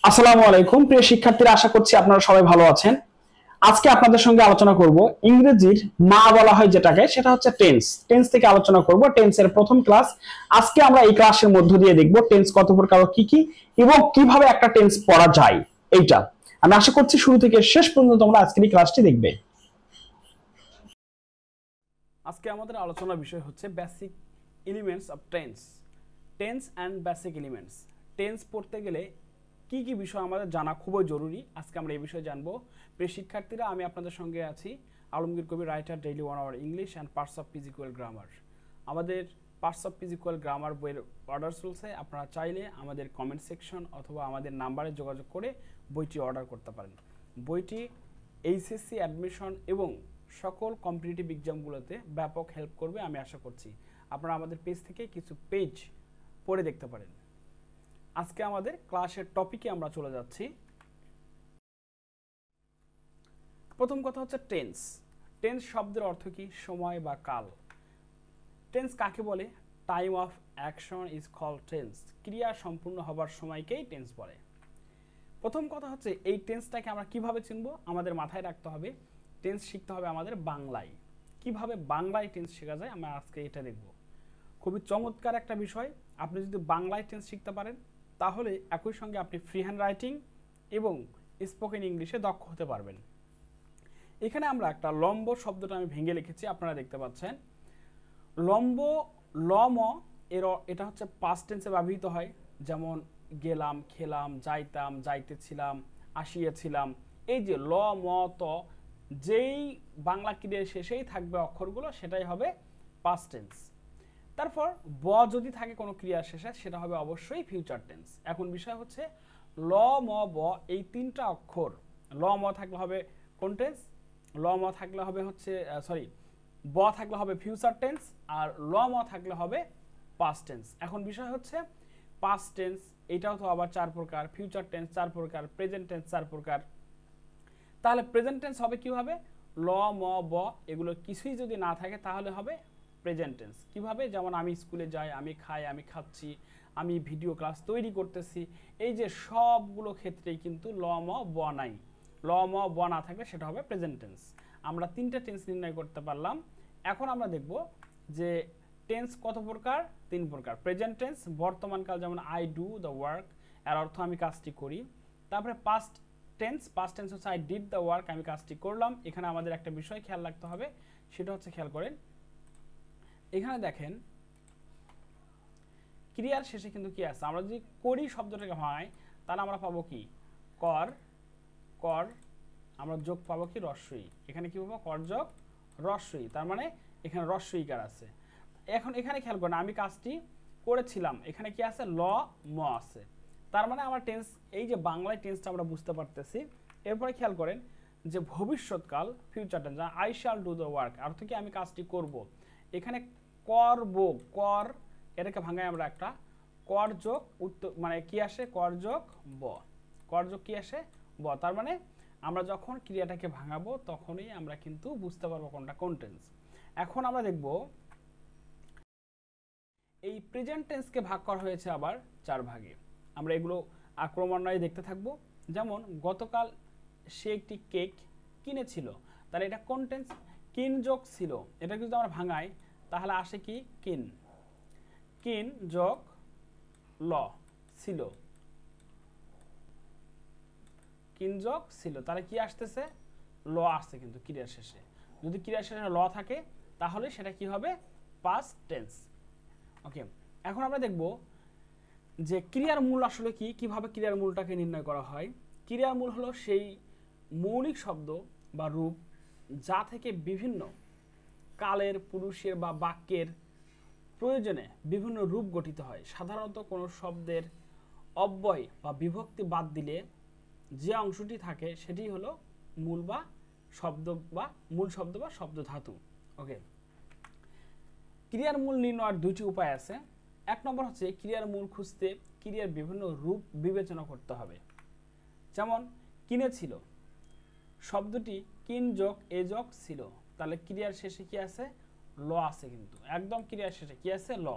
আসসালামু আলাইকুম প্রিয় শিক্ষার্থীরা, আশা করছি আপনারা সবাই ভালো আছেন। আজকে আপনাদের সঙ্গে আলোচনা করব ইংরেজির মা বলা হয় যেটাকে, সেটা হচ্ছে টেন্স। টেন্স থেকে আলোচনা করব, টেন্সের প্রথম ক্লাস। আজকে আমরা এই ক্লাসের মধ্য দিয়ে দেখব টেন্স কত প্রকার, কি কি এবং কিভাবে একটা টেন্স পড়া যায়। এইটা আমি আশা করছি শুরু থেকে শেষ পর্যন্ত তোমরা আজকের এই ক্লাসটি দেখবে। আজকে আমাদের আলোচনার বিষয় হচ্ছে basic elements of tense. Tense and basic elements. Tense পড়তে গেলে কি কি বিষয় আমাদের জানা খুবই জরুরি, আজকে আমরা এই বিষয়ে জানবো। প্রিয় শিক্ষার্থীরা, আমি আপনাদের সঙ্গে আছি Alamgir Kabir, writer, daily 1 hour English and parts of physical grammar. আমাদের পার্টস অফ ফিজিক্যাল গ্রামার বইয়ের অর্ডার চলছে। আপনারা চাইলে আমাদের কমেন্ট সেকশন অথবা আমাদের নাম্বারে যোগাযোগ করে বইটি অর্ডার করতে পারেন। বইটি এইচএসসি অ্যাডমিশন এবং সকল কম্পিটিটিভ এক্সামগুলোতে ব্যাপক হেল্প করবে আমি আশা করছি। আপনারা আমাদের পেজ থেকে কিছু পেজ পড়ে দেখতে পারেন। আজকে আমাদের ক্লাসের টপিকে আমরা চলে যাচ্ছি। প্রথম কথা হচ্ছে টেন্স। টেন্স শব্দের অর্থ কি? সময় বা কাল। টেন্স কাকে বলে? Time of action is called tense. ক্রিয়া সম্পূর্ণ হবার সময়কেই টেন্স বলে। প্রথম কথা হচ্ছে এই টেন্সটাকে আমরা কিভাবে চিনব? আমাদের মাথায় রাখতে হবে টেন্স শিখতে হবে আমাদের বাংলায়। কিভাবে বাংলায় টেন্স শেখা যায় আমরা আজকে এটা দেখব। খুবই চমৎকার একটা বিষয়। আপনি যদি বাংলায় টেন্স শিখতে পারেন তাহলে একই সঙ্গে আপনি ফ্রি হ্যান্ড রাইটিং এবং স্পোকেন ইংলিশে দক্ষ হতে পারবেন। এখানে আমরা একটা লম্ব শব্দটা আমি ভেঙে লিখেছি, আপনারা দেখতে পাচ্ছেন। লম্ব লম এর এটা হচ্ছে পাস্ট টেন্সে ব্যবহৃত হয়, যেমন গেলাম, খেলাম, যাইতাম, যাইতেছিলাম, আসিয়েছিলাম। এই যে ল ম ত, যেই বাংলা ক্রিয়ার শেষেই থাকবে অক্ষরগুলো সেটাই হবে পাস্ট টেন্স। তারপর ব যদি থাকে কোনো ক্রিয়ার শেষে সেটা হবে অবশ্যই ফিউচার টেন্স। এখন বিষয় হচ্ছে ল ম ব, এই তিনটা অক্ষর। ল ম থাকলে হবে কোন টেন্স? ল ম থাকলে হবে হচ্ছে ব থাকলে হবে ফিউচার টেন্স, আর ল ম থাকলে হবে পাস্ট টেন্স। এখন বিষয় হচ্ছে পাস্ট টেন্স এটাও তো আবার 4 প্রকার, ফিউচার টেন্স 4 প্রকার, প্রেজেন্ট টেন্স 4 প্রকার। তাহলে প্রেজেন্ট টেন্স হবে কিভাবে? ল ম ব এগুলো কিছুই যদি না থাকে তাহলে হবে প্রেজেন্ট টেন্স। কিভাবে? যেমন আমি স্কুলে যাই, আমি খাই, আমি খাচ্ছি, আমি ভিডিও ক্লাস তৈরি করতেছি। এই যে সবগুলো ক্ষেত্রেই কিন্তু ল ম ব নাই। ল ম ব না থাকলে সেটা হবে প্রেজেন্ট টেন্স। আমরা 3টা টেন্স নির্ণয় করতে পারলাম। এখন আমরা দেখব যে টেন্স কত প্রকার? 3 প্রকার। প্রেজেন্ট টেন্স বর্তমানকাল, যেমন আই ডু দ্য ওয়ার্ক, এর অর্থ আমি কাজটি করি। তারপরে পাস্ট টেন্স, পাস্ট টেন্স হচ্ছে আই ডিড দ্য ওয়ার্ক, আমি কাজটি করলাম। এখানে আমাদের একটা বিষয় খেয়াল রাখতে হবে, সেটা হচ্ছে খেয়াল করেন এখানে দেখেন ক্রিয়ার শেষে কিন্তু কি আছে? আমরা যদি করি শব্দটাকে হয় তাহলে আমরা পাবো কি? কর, কর আমরা যোগ পাবো কি? রস্বই। এখানে কি পাবো? কর যোগ রস্বই, তার মানে এখানে রস্বইকার আছে। এখন এখানে খেয়াল করেন আমি কাজটি করেছিলাম, এখানে কি আছে? ল ম আছে। তার মানে আমার টেন্স, এই যে বাংলায় টেন্সটা আমরা বুঝতে পারতেছি। এরপরে খেয়াল করেন যে ভবিষ্যৎকাল future tense, I shall do the work, অর্থ কি? আমি কাজটি করব। এখানে করব, কর এটাকে ভাঙায় আমরা একটা কর যোগ উত্তর, মানে কি আসে? কর যোগ ব। কর যোগ কি আসে? ব। তার মানে আমরা যখন ক্রিয়াটাকে ভাঙাবো তখনই আমরা কিন্তু বুঝতে পারবো কোনটা কোন টেন্স। এখন আমরা দেখব এই প্রেজেন্ট টেন্সকে ভাগ করা হয়েছে আবার 4 ভাগে। আমরা এগুলো ক্রমান্বয়ে দেখতে থাকবো। যেমন গতকাল সে একটি কেক কিনেছিল, তাহলে এটা কোন টেন্স? কিন যোগ ছিল। এটা যদি আমরা ভাঙাই তাহলে আসে কি? কিন। কিন যোগ ল, ছিল। কিন যোগ ছিল, তাহলে কি আসতেছে? ল আসছে কিন্তু ক্রিয়ার শেষে। যদি ক্রিয়ার শেষে ল থাকে তাহলে সেটা কি হবে? Past tense. ওকে, এখন আমরা দেখব যে ক্রিয়ার মূল আসলে কি, কিভাবে ক্রিয়ার মূলটাকে নির্ণয় করা হয়। ক্রিয়ার মূল হলো সেই মৌলিক শব্দ বা রূপ যা থেকে বিভিন্ন কালের, পুরুষের বা বাক্যের প্রয়োজনে বিভিন্ন রূপ গঠিত হয়। সাধারণত কোনো শব্দের অব্যয় বা বিভক্তি বাদ দিলে যে অংশটি থাকে সেটি হলো মূল বা শব্দ বা মূল শব্দ বা শব্দ ধাতু। ওকে, ক্রিয়ার মূল নির্ণয়ের 2টি উপায় আছে। 1 নম্বর হচ্ছে ক্রিয়ার মূল খুঁজতে ক্রিয়ার বিভিন্ন রূপ বিবেচনা করতে হবে। যেমন কিনেছিল শব্দটি কিন যোগ এ যোগ ছিল, তাহলে ক্রিয়ার শেষে কি আছে? ল আছে, কিন্তু একদম ক্রিয়ার শেষে কি আছে? ল।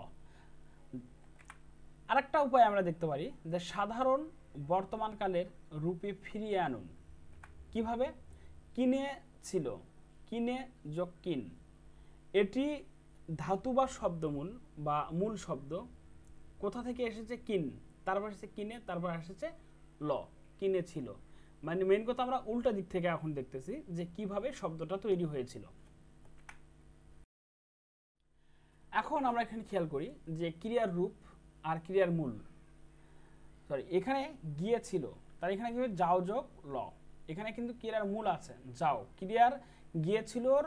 আরেকটা উপায় আমরা দেখতে পারি যে সাধারণ বর্তমানকালের রূপে ফিরিয়ে আনুন। কিভাবে? কিনেছিল, কিনে যোগ কিন, এটি ধাতু বা শব্দমূল বা মূল শব্দ। কোথা থেকে এসেছে? কিন, তারপর এসেছে কিনে, তারপর এসেছে ল, কিনেছিল। মানে মেন কথা আমরা উল্টা দিক থেকে এখন দেখতেছি যে কিভাবে শব্দটা তৈরি হয়েছিল। এখন আমরা এখানে খেয়াল করি যে ক্রিয়ার রূপ আর ক্রিয়ার মূল, সরি এখানে গিয়েছিল, তার এখানে কি হবে? যাও যোগ ল। এখানে কিন্তু ক্রিয়ার মূল আছে যাও, ক্রিয়ার গিয়েছিলর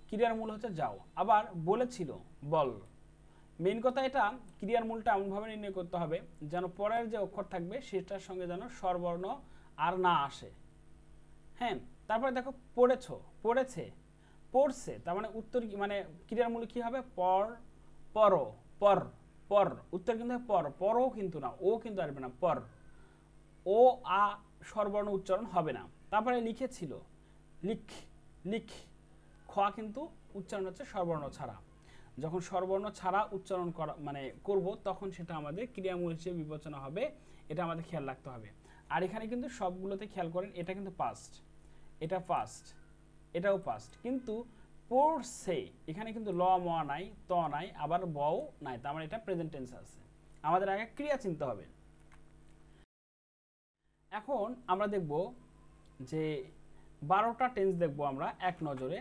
ক্রিয়ার মূল হচ্ছে যাও। আবার বলেছিল বল। মেইন কথা এটা ক্রিয়ার মূলটা এমনভাবে নির্ণয় করতে হবে যেন পরের যে অক্ষর থাকবে সেটার সঙ্গে যেন স্বরবর্ণ আর না আসে। হ্যাঁ, তারপরে দেখো পড়েছো, পড়েছে, পড়ছে, তার মানে উত্তর মানে ক্রিয়ার মূল কি হবে? পর, পর, পর, পর। উত্তর কিন্তু পর, পরও কিন্তু না, ও কিন্তু আসবে না, পর। ও আ স্বরবর্ণ উচ্চারণ হবে না। তারপরে লিখেছিল, লিখ, লিখ। খ কিন্তু উচ্চারণ হচ্ছে স্বরবর্ণ ছাড়া। যখন স্বরবর্ণ ছাড়া উচ্চারণ করা মানে করব তখন সেটা আমাদের ক্রিয়ামূল হিসেবে বিবেচনা হবে, এটা আমাদের খেয়াল রাখতে হবে। আর এখানে কিন্তু সবগুলোতে খেয়াল করেন এটা কিন্তু পাস্ট, এটা পাস্ট, এটাও পাস্ট, কিন্তু পড়ছে এখানে কিন্তু ল ম নাই, ত নাই, আবার বও নাই, তার মানে এটা প্রেজেন্ট টেন্স আছে। আমাদের আগে ক্রিয়া চিনতে হবে। এখন আমরা দেখব যে 12টা টেন্স দেখব আমরা এক নজরে।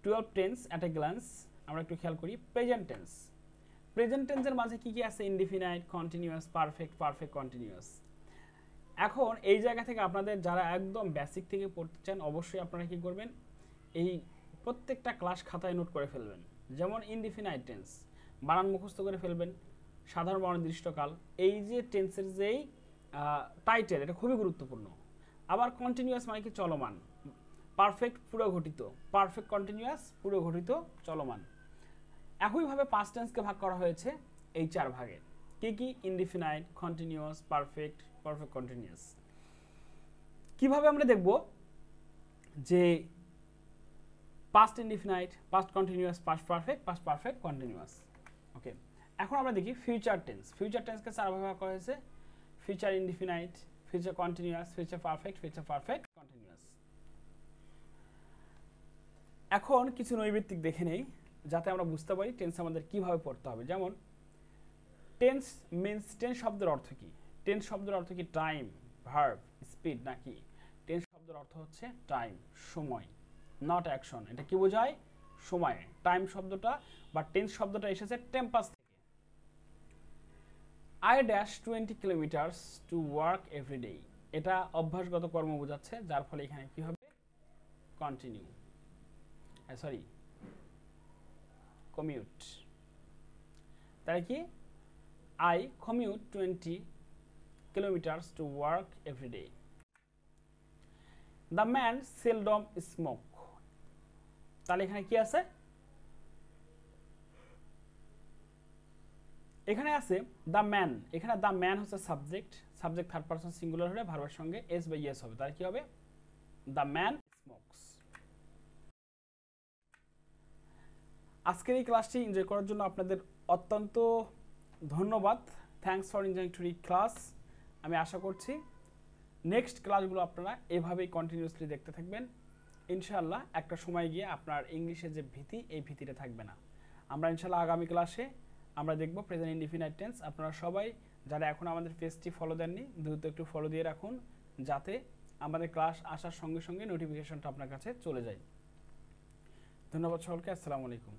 12 টেন্স অ্যাট এ গ্ল্যান্স আমরা একটু খেয়াল করি। প্রেজেন্ট টেন্স, প্রেজেন্ট টেন্সের মাঝে কি কি আছে? Indefinite, continuous, perfect, perfect continuous. এখন এই জায়গা থেকে আপনাদের যারা একদম বেসিক থেকে পড়তে চান অবশ্যই আপনারা কি করবেন? এই প্রত্যেকটা ক্লাস খাতায় নোট করে ফেলবেন। যেমন ইনডিফিনাইট টেন্স বানান মুখস্থ করে ফেলবেন, সাধারণ বা অনির্দিষ্টকাল, এই যে টেন্সের যেই টাইটেল এটা খুবই গুরুত্বপূর্ণ। আবার কন্টিনিউয়াস মানে কি? চলমান। পারফেক্ট পুরো ঘটিত, পারফেক্ট কন্টিনিউয়াস পুরো ঘটিত চলমান। একইভাবে পাস্ট টেন্সকে ভাগ করা হয়েছে এই 4 ভাগে। কি কি? Indefinite, continuous, perfect, perfect continuous. কিভাবে আমরা দেখব যে past indefinite, past continuous, past perfect, past perfect continuous. Okay, এখন আমরা দেখি ফিউচার টেন্স। ফিউচার টেন্সকে 4 ভাগে ভাগ করা হয়েছে। Future indefinite, future continuous, future perfect, future perfect continuous. এখন কিছু নৈর্ব্যক্তিক দেখে নেই যাতে আমরা বুঝতে পারি টেন্স আমাদের কিভাবে পড়তে হবে। যেমন টেন্স মিন্স, টেন্স শব্দের অর্থ কি? টেন্স শব্দের অর্থ কি? টাইম, ভার্ব, স্পিড নাকি? টেন্স শব্দের অর্থ হচ্ছে টাইম, সময়, নট অ্যাকশন। এটা কি বোঝায়? সময়। টাইম শব্দটা বা টেন্স শব্দটা এসেছে টেম্পাস থেকে। I dash 20 kilometers to work every day. এটা অভ্যাসগত কর্ম বোঝাচ্ছে, যার ফলে এখানে কি হবে? Continue, sorry commute. তাই কি? I commute 20 kilometers to work every day. The man seldom smoke. তাহলে এখানে কি আছে? এখানে আছে দ্য ম্যান। এখানে দ্য ম্যান হচ্ছে subject, subject third person singular হলে ভার্বের সঙ্গে এস বা ইয়েস হবে। তাহলে কি হবে? The man smokes. আজকের এই ক্লাসটি এনজয় করার জন্য আপনাদের অত্যন্ত ধন্যবাদ। Thanks for enjoying to read class. আমি আশা করছি নেক্সট ক্লাসগুলো আপনারা এভাবেই কন্টিনিউয়াসলি দেখতে থাকবেন। ইনশাআল্লাহ একটা সময় গিয়ে আপনার ইংলিশের যে ভীতি, এই ভীতিটা থাকবে না। আমরা ইনশাআল্লাহ আগামী ক্লাসে আমরা দেখব প্রেজেন্ট ইনডিফিনাইট টেন্স। আপনারা সবাই যারা এখন আমাদের পেজটি ফলো দেননি দ্রুত একটু ফলো দিয়ে রাখুন যাতে আমাদের ক্লাস আসার সঙ্গে সঙ্গে নোটিফিকেশনটা আপনার কাছে চলে যায়। ধন্যবাদ সকলকে। আসসালামু আলাইকুম।